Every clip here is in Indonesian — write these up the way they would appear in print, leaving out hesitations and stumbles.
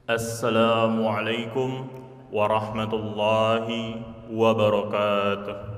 Assalamualaikum warahmatullahi wabarakatuh.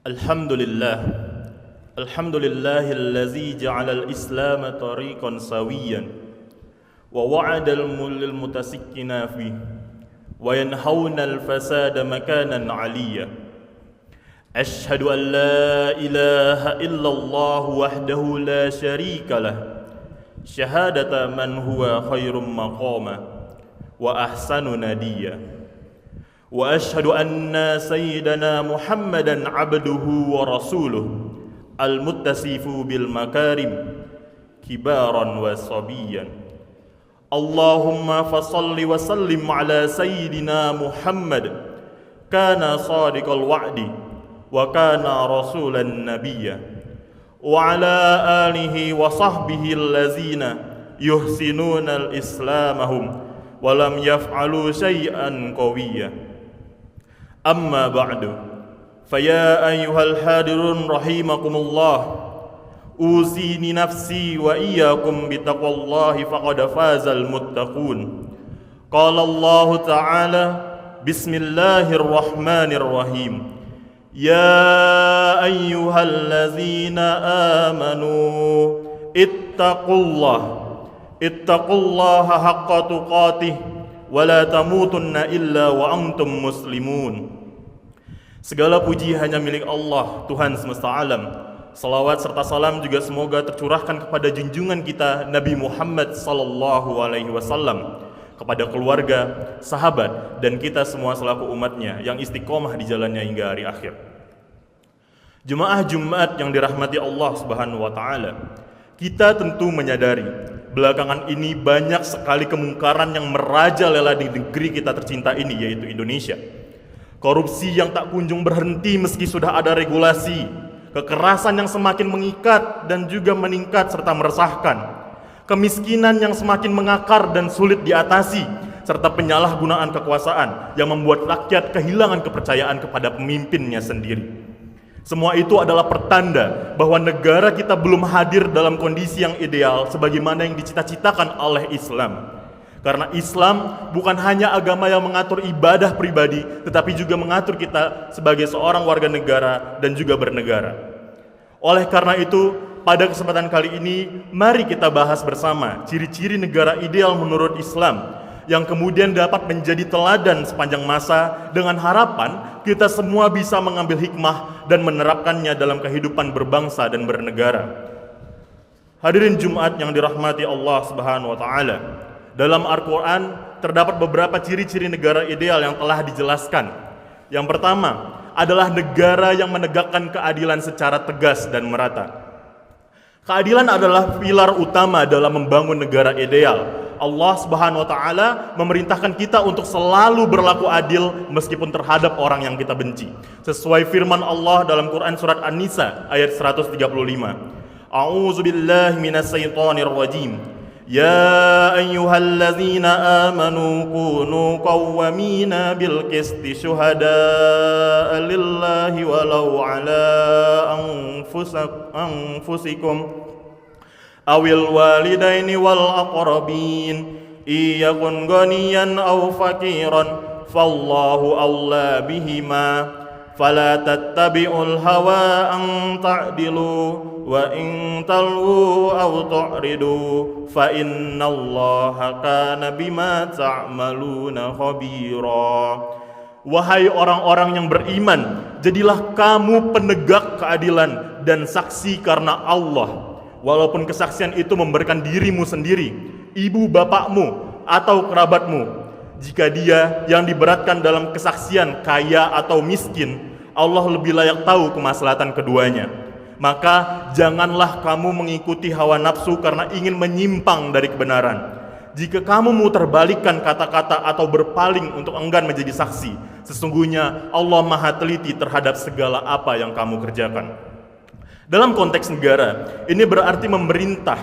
Alhamdulillahillazi ja'alal islama tariqan sawiyan wa wa'adal mulil mutasikkina fi wa yanhawnal fasada makanan 'aliyya. Ashhadu an la ilaha illallah wahdahu la syarika lah syahadata man huwa khairum maqama wa ahsanu nadiyya. Wa ashhadu anna sayyidana Muhammadan abduhu wa rasuluh al-muttasifu bil makarim kibaran wa sabiyan. Allahumma fasalli wa sallim ala sayyidina Muhammad kana sadiqal wa'di wa kana rasulan nabiyya wa ala alihi wa sahbihi allazina yuhsinuna al-islamahum wa lam yaf'alu syai'an qawiyya. Amma ba'du, faya ayyuhal hadirun rahimakumullah, uzini nafsi wa iyyakum bitaqwallahi faqad fazal muttaqun. Qala Allah Ta'ala, bismillahirrahmanirrahim, ya ayyuhallazina amanu ittaqullaha haqqa tuqatih wa la tamutunna illa wa antum muslimun. Segala puji hanya milik Allah, Tuhan semesta alam. Salawat serta salam juga semoga tercurahkan kepada junjungan kita Nabi Muhammad sallallahu alaihi wasallam, kepada keluarga, sahabat, dan kita semua selaku umatnya yang istiqomah di jalannya hingga hari akhir. Jemaah Jumat yang dirahmati Allah Subhanahu wa taala, kita tentu menyadari belakangan ini banyak sekali kemungkaran yang merajalela di negeri kita tercinta ini, yaitu Indonesia. Korupsi yang tak kunjung berhenti meski sudah ada regulasi, kekerasan yang semakin mengikat dan juga meningkat serta meresahkan, kemiskinan yang semakin mengakar dan sulit diatasi, serta penyalahgunaan kekuasaan yang membuat rakyat kehilangan kepercayaan kepada pemimpinnya sendiri. Semua itu adalah pertanda bahwa negara kita belum hadir dalam kondisi yang ideal sebagaimana yang dicita-citakan oleh Islam. Karena Islam bukan hanya agama yang mengatur ibadah pribadi, tetapi juga mengatur kita sebagai seorang warga negara dan juga bernegara. Oleh karena itu, pada kesempatan kali ini, mari kita bahas bersama ciri-ciri negara ideal menurut Islam yang kemudian dapat menjadi teladan sepanjang masa, dengan harapan kita semua bisa mengambil hikmah dan menerapkannya dalam kehidupan berbangsa dan bernegara. Hadirin Jumat yang dirahmati Allah Subhanahu wa taala, dalam Al-Qur'an terdapat beberapa ciri-ciri negara ideal yang telah dijelaskan. Yang pertama adalah negara yang menegakkan keadilan secara tegas dan merata. Keadilan adalah pilar utama dalam membangun negara ideal. Allah Subhanahu wa taala memerintahkan kita untuk selalu berlaku adil meskipun terhadap orang yang kita benci. Sesuai firman Allah dalam Quran surat An-Nisa ayat 135. A'udzubillahi minasyaitonir rajim. Ya ayyuhalladzina amanu kunu qawwamina bil qisti syuhada'a lillahi walau ala anfusikum awil walidaini wal aqrabin iyakun ghaniyan aw faqiran fallahu awla bihima fala tattabi'ul hawa an ta'dilu wa in talwu aw tu'ridu fa innallaha kana bima ta'maluna khabira. Wahai orang-orang yang beriman, jadilah kamu penegak keadilan dan saksi karena Allah. Walaupun kesaksian itu memberikan dirimu sendiri, ibu bapakmu, atau kerabatmu. Jika dia yang diberatkan dalam kesaksian kaya atau miskin, Allah lebih layak tahu kemaslahatan keduanya. Maka janganlah kamu mengikuti hawa nafsu karena ingin menyimpang dari kebenaran. Jika kamu mau terbalikkan kata-kata atau berpaling untuk enggan menjadi saksi, sesungguhnya Allah Maha teliti terhadap segala apa yang kamu kerjakan. Dalam konteks negara, ini berarti pemerintah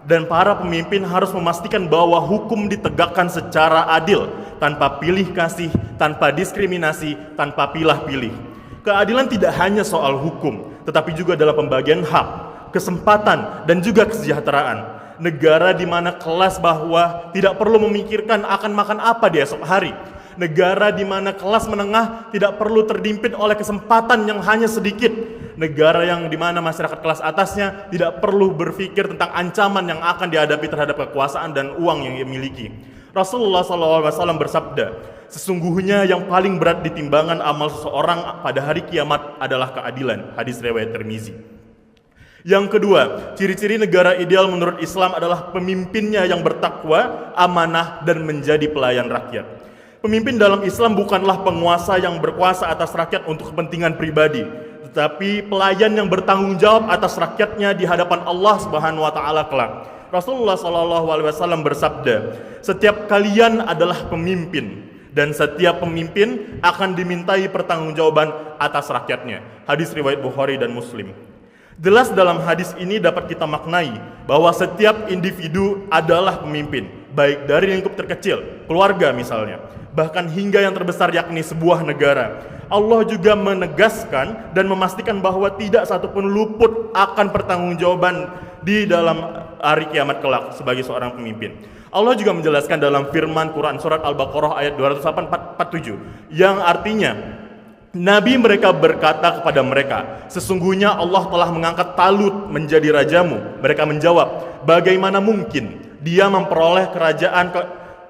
dan para pemimpin harus memastikan bahwa hukum ditegakkan secara adil, tanpa pilih kasih, tanpa diskriminasi, tanpa pilah-pilih. Keadilan tidak hanya soal hukum, tetapi juga dalam pembagian hak, kesempatan, dan juga kesejahteraan. Negara di mana kelas bawah tidak perlu memikirkan akan makan apa di esok hari. Negara di mana kelas menengah tidak perlu terdimpit oleh kesempatan yang hanya sedikit. Negara yang di mana masyarakat kelas atasnya tidak perlu berpikir tentang ancaman yang akan dihadapi terhadap kekuasaan dan uang yang ia miliki. Rasulullah SAW bersabda, sesungguhnya yang paling berat di timbangan amal seseorang pada hari kiamat adalah keadilan. Hadis riwayat Tirmizi. Yang kedua, ciri-ciri negara ideal menurut Islam adalah pemimpinnya yang bertakwa, amanah, dan menjadi pelayan rakyat. Pemimpin dalam Islam bukanlah penguasa yang berkuasa atas rakyat untuk kepentingan pribadi, tetapi pelayan yang bertanggung jawab atas rakyatnya di hadapan Allah Subhanahu wa taala kelak. Rasulullah SAW bersabda, setiap kalian adalah pemimpin dan setiap pemimpin akan dimintai pertanggungjawaban atas rakyatnya. Hadis riwayat Bukhari dan Muslim. Jelas dalam hadis ini dapat kita maknai bahwa setiap individu adalah pemimpin, baik dari lingkup terkecil, keluarga misalnya, bahkan hingga yang terbesar yakni sebuah negara. Allah juga menegaskan dan memastikan bahwa tidak satupun luput akan pertanggungjawaban di dalam hari kiamat kelak sebagai seorang pemimpin. Allah juga menjelaskan dalam firman Quran surat Al-Baqarah ayat 247 yang artinya, Nabi mereka berkata kepada mereka, sesungguhnya Allah telah mengangkat Talut menjadi rajamu. Mereka menjawab, bagaimana mungkin dia memperoleh kerajaan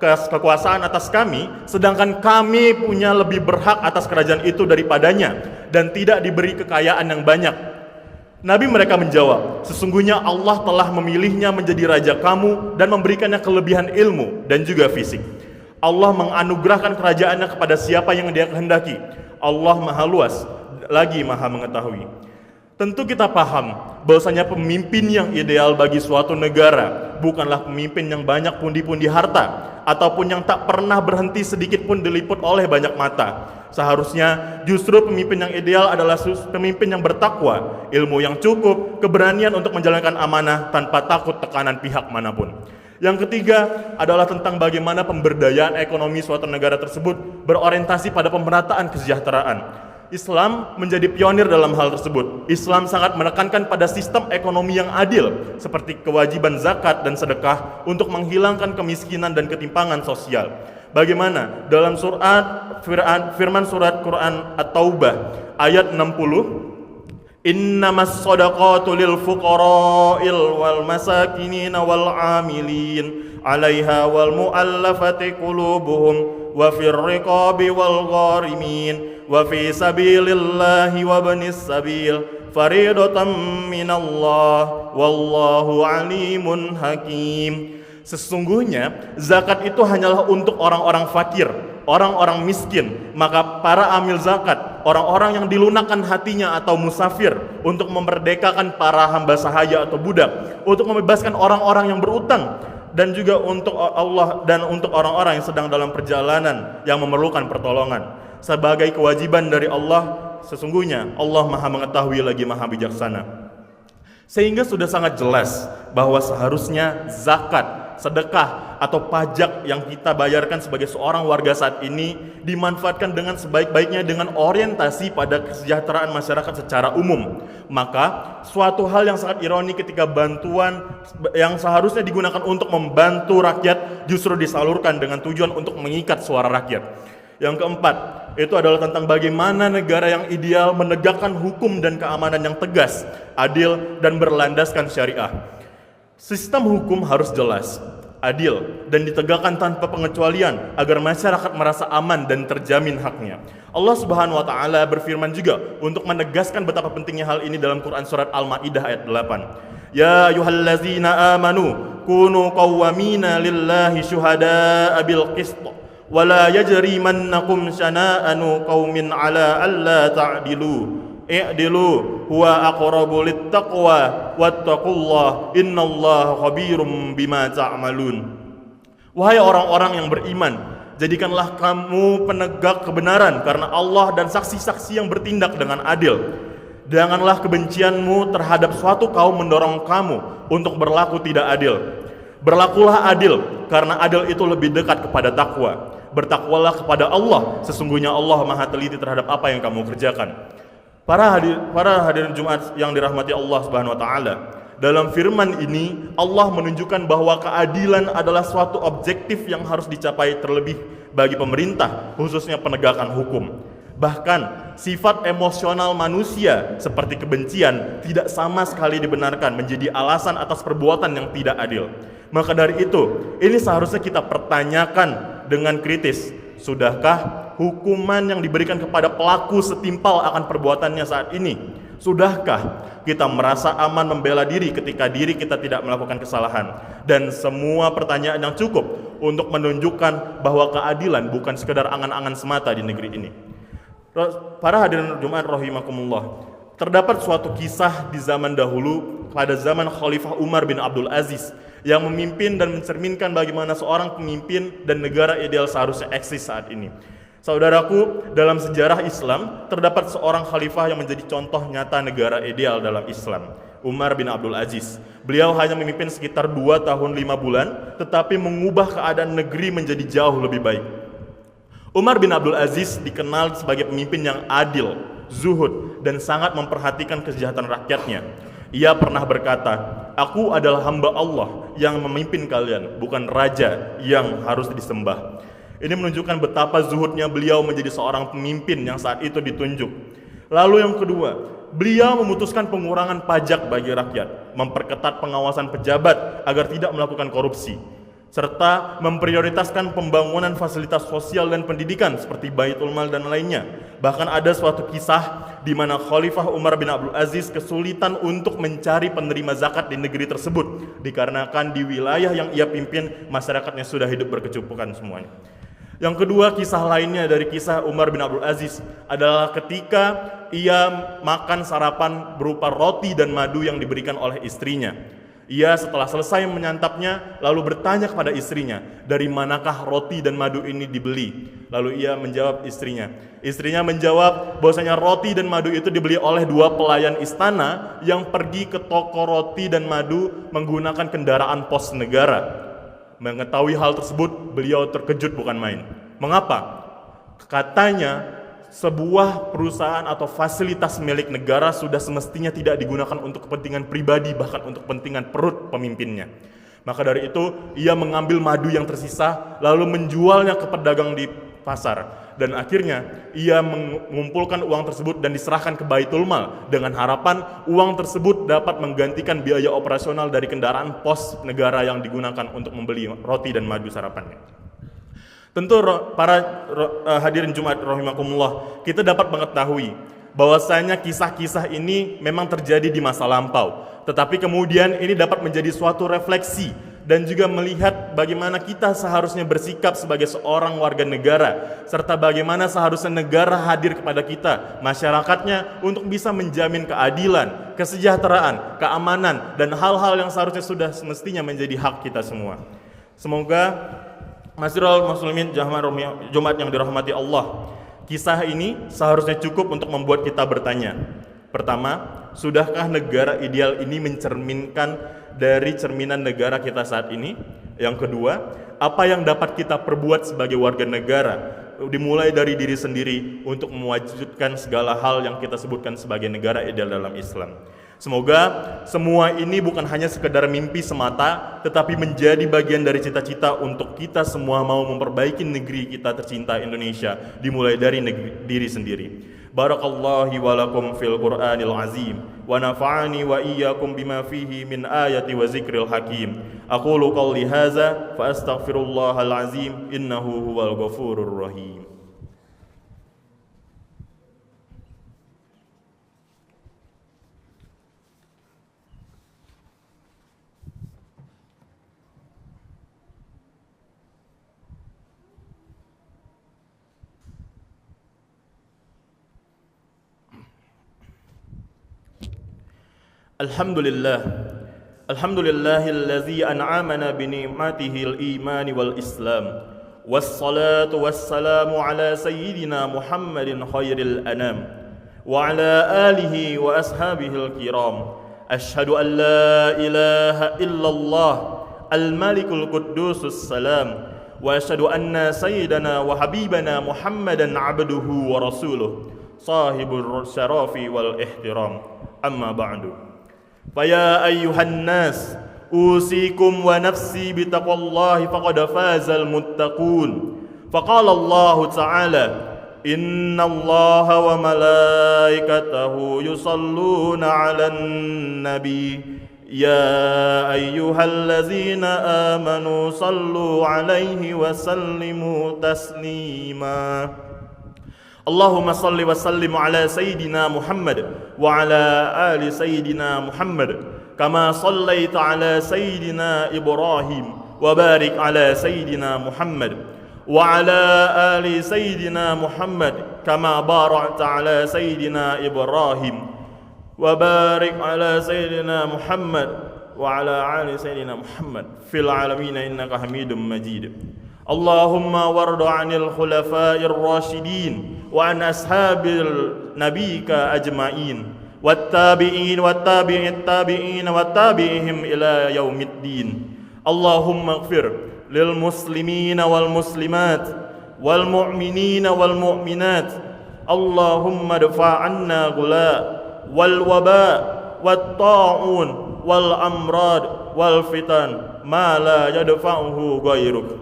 kekuasaan atas kami, sedangkan kami punya lebih berhak atas kerajaan itu daripadanya, dan tidak diberi kekayaan yang banyak. Nabi mereka menjawab, sesungguhnya Allah telah memilihnya menjadi raja kamu dan memberikannya kelebihan ilmu dan juga fisik. Allah menganugerahkan kerajaannya kepada siapa yang dia kehendaki. Allah maha luas, lagi maha mengetahui. Tentu kita paham bahwasanya pemimpin yang ideal bagi suatu negara bukanlah pemimpin yang banyak pundi-pundi harta ataupun yang tak pernah berhenti sedikit pun diliput oleh banyak mata. Seharusnya justru pemimpin yang ideal adalah pemimpin yang bertakwa, ilmu yang cukup, keberanian untuk menjalankan amanah tanpa takut tekanan pihak manapun. Yang ketiga adalah tentang bagaimana pemberdayaan ekonomi suatu negara tersebut berorientasi pada pemerataan kesejahteraan. Islam menjadi pionir dalam hal tersebut. Islam sangat menekankan pada sistem ekonomi yang adil, seperti kewajiban zakat dan sedekah untuk menghilangkan kemiskinan dan ketimpangan sosial. Bagaimana? Dalam firman surat Quran At-Taubah ayat 60, Innamas shadaqatu lil fuqara'il wal masakinina wal 'amilin 'alaiha wal mu'allafati qulubuhum wa fir riqabi wal gharimin wa fi sabilillahi wa banis sabil faridatan minallah wallahu alimun hakim. Sesungguhnya zakat itu hanyalah untuk orang-orang fakir, orang-orang miskin. Maka para amil zakat, orang-orang yang dilunakkan hatinya atau musafir, untuk memerdekakan para hamba sahaya atau budak, untuk membebaskan orang-orang yang berutang, dan juga untuk Allah dan untuk orang-orang yang sedang dalam perjalanan yang memerlukan pertolongan. Sebagai kewajiban dari Allah, sesungguhnya Allah Maha mengetahui lagi Maha bijaksana. Sehingga sudah sangat jelas bahwa seharusnya zakat, sedekah atau pajak yang kita bayarkan sebagai seorang warga saat ini dimanfaatkan dengan sebaik-baiknya dengan orientasi pada kesejahteraan masyarakat secara umum. Maka suatu hal yang sangat ironi ketika bantuan yang seharusnya digunakan untuk membantu rakyat justru disalurkan dengan tujuan untuk mengikat suara rakyat. Yang keempat, itu adalah tentang bagaimana negara yang ideal menegakkan hukum dan keamanan yang tegas, adil, dan berlandaskan syariah. Sistem hukum harus jelas, adil, dan ditegakkan tanpa pengecualian agar masyarakat merasa aman dan terjamin haknya. Allah Subhanahu wa taala berfirman juga untuk menegaskan betapa pentingnya hal ini dalam Quran surat Al-Maidah ayat 8. Ya ayyuhallazina amanu kunu qawwamina lillahi syuhada'a bil qist wa la yajrimannakum syana'anu qaumin 'ala alla ta'dilu i'dilu huwa aqrabu littaqwa wattaqullah innallaha khabirum bima ta'malun. Wahai orang-orang yang beriman, jadikanlah kamu penegak kebenaran karena Allah dan saksi-saksi yang bertindak dengan adil. Janganlah kebencianmu terhadap suatu kaum mendorong kamu untuk berlaku tidak adil. Berlakulah adil karena adil itu lebih dekat kepada takwa. Bertakwalah kepada Allah, sesungguhnya Allah Maha teliti terhadap apa yang kamu kerjakan. Para hadirin Jumat yang dirahmati Allah Subhanahu wa taala, dalam firman ini Allah menunjukkan bahwa keadilan adalah suatu objektif yang harus dicapai terlebih bagi pemerintah, khususnya penegakan hukum. Bahkan sifat emosional manusia seperti kebencian tidak sama sekali dibenarkan menjadi alasan atas perbuatan yang tidak adil. Maka dari itu, ini seharusnya kita pertanyakan dengan kritis. Sudahkah hukuman yang diberikan kepada pelaku setimpal akan perbuatannya saat ini? Sudahkah kita merasa aman membela diri ketika diri kita tidak melakukan kesalahan? Dan semua pertanyaan yang cukup untuk menunjukkan bahwa keadilan bukan sekedar angan-angan semata di negeri ini. Para hadirin Jumat rahimakumullah, terdapat suatu kisah di zaman dahulu pada zaman Khalifah Umar bin Abdul Aziz yang memimpin dan mencerminkan bagaimana seorang pemimpin dan negara ideal seharusnya eksis saat ini. Saudaraku, dalam sejarah Islam terdapat seorang khalifah yang menjadi contoh nyata negara ideal dalam Islam, Umar bin Abdul Aziz. Beliau hanya memimpin sekitar 2 tahun 5 bulan, tetapi mengubah keadaan negeri menjadi jauh lebih baik. Umar bin Abdul Aziz dikenal sebagai pemimpin yang adil, zuhud, dan sangat memperhatikan kesejahteraan rakyatnya. Ia pernah berkata, "Aku adalah hamba Allah yang memimpin kalian, bukan raja yang harus disembah." Ini menunjukkan betapa zuhudnya beliau menjadi seorang pemimpin yang saat itu ditunjuk. Lalu yang kedua, beliau memutuskan pengurangan pajak bagi rakyat, memperketat pengawasan pejabat agar tidak melakukan korupsi, serta memprioritaskan pembangunan fasilitas sosial dan pendidikan seperti Baitul Mal dan lainnya. Bahkan ada suatu kisah di mana Khalifah Umar bin Abdul Aziz kesulitan untuk mencari penerima zakat di negeri tersebut dikarenakan di wilayah yang ia pimpin masyarakatnya sudah hidup berkecukupan semuanya. Yang kedua, kisah lainnya dari kisah Umar bin Abdul Aziz adalah ketika ia makan sarapan berupa roti dan madu yang diberikan oleh istrinya. Ia setelah selesai menyantapnya lalu bertanya kepada istrinya, dari manakah roti dan madu ini dibeli? Lalu ia menjawab Istrinya menjawab bahwasanya roti dan madu itu dibeli oleh 2 pelayan istana yang pergi ke toko roti dan madu menggunakan kendaraan pos negara. Mengetahui hal tersebut, beliau terkejut bukan main. Mengapa? Katanya, sebuah perusahaan atau fasilitas milik negara sudah semestinya tidak digunakan untuk kepentingan pribadi, bahkan untuk kepentingan perut pemimpinnya. Maka dari itu, ia mengambil madu yang tersisa, lalu menjualnya ke pedagang di pasar. Dan akhirnya, ia mengumpulkan uang tersebut dan diserahkan ke Baitul Mal, dengan harapan uang tersebut dapat menggantikan biaya operasional dari kendaraan pos negara yang digunakan untuk membeli roti dan madu sarapannya. Tentu para hadirin Jumat rahimakumullah, kita dapat mengetahui bahwasanya kisah-kisah ini memang terjadi di masa lampau, tetapi kemudian ini dapat menjadi suatu refleksi dan juga melihat bagaimana kita seharusnya bersikap sebagai seorang warga negara, serta bagaimana seharusnya negara hadir kepada kita, masyarakatnya, untuk bisa menjamin keadilan, kesejahteraan, keamanan, dan hal-hal yang seharusnya sudah semestinya menjadi hak kita semua. Semoga Masyiral muslimin Jumat yang dirahmati Allah, kisah ini seharusnya cukup untuk membuat kita bertanya. Pertama, sudahkah negara ideal ini mencerminkan dari cerminan negara kita saat ini? Yang kedua, apa yang dapat kita perbuat sebagai warga negara, dimulai dari diri sendiri untuk mewujudkan segala hal yang kita sebutkan sebagai negara ideal dalam Islam. Semoga semua ini bukan hanya sekedar mimpi semata, tetapi menjadi bagian dari cita-cita untuk kita semua mau memperbaiki negeri kita tercinta Indonesia, dimulai dari diri sendiri. Barakallahu wa lakum fil Qur'anil azim wa nafa'ani wa iyyakum bima fihi min ayati wa zikril hakim. Aqulu qawli hadza fa astaghfirullahal azim innahu huwal ghafurur rahim. Alhamdulillahilladzi an'amana bi ni'matihil iman wal islam. Wassalatu wassalamu ala sayyidina Muhammadin khairil anam wa ala alihi wa ashabihil kiram. Ashhadu an la ilaha illallah al-malikul quddusus salam wa ashhadu anna sayyidana wa habibana Muhammadan abduhu wa rasuluh sahibul syarafi wal ihtiram. Amma ba'du. Faya ayyuhan nas usikum wa nafsi bitaqwallahi faqad fazal muttaqun. Faqala Allah Ta'ala innallaha wa malaikatahu yusalluna 'alan nabi ya ayyuhallazina amanu sallu 'alaihi wa sallimu taslima. Allahumma salli wa sallim ala sayyidina Muhammad wa ala ali sayyidina Muhammad kama sallaita ala sayyidina Ibrahim wa barik ala sayyidina Muhammad wa ala ali sayyidina Muhammad kama barakta ala sayyidina Ibrahim wa barik ala sayyidina Muhammad wa ala ali sayyidina Muhammad fil alamin innaka Hamidum Majid. Allahumma warda 'anil khulafa'ir rasyidin wa an ashabil nabiyika ajma'in wattabi'in wattabi'it tabi'in wattabi'ihim ila yaumiddin. Allahumma ighfir lil muslimina wal muslimat wal mu'minina wal mu'minat. Allahumma dfa' 'anna ghula wal waba wat ta'un wal amrad wal fitan ma la yadfa'uhu ghairuk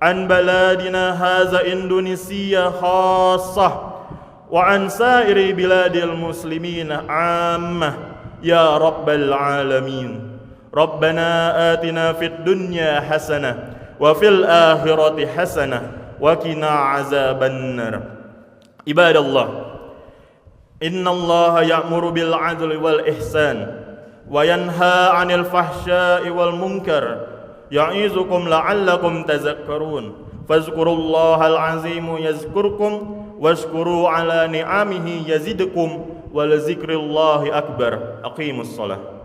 an baladina haza Indonesia khassah wa an sairi biladil muslimina ammah ya rabbal alamin. Rabbana atina fid dunya hasanah wa fil akhirati hasanah wa qina azaban nar. Ibadallah, innallaha ya'muru bil 'adli wal ihsan wa yanha 'anil fahsya'i wal munkar ya'izukum la'allakum tazakkarun. fazkurullahal azim yazkurkum washkuru ala ni'amihi yazidkum wa lazikrillahi akbar. Aqimus shalah.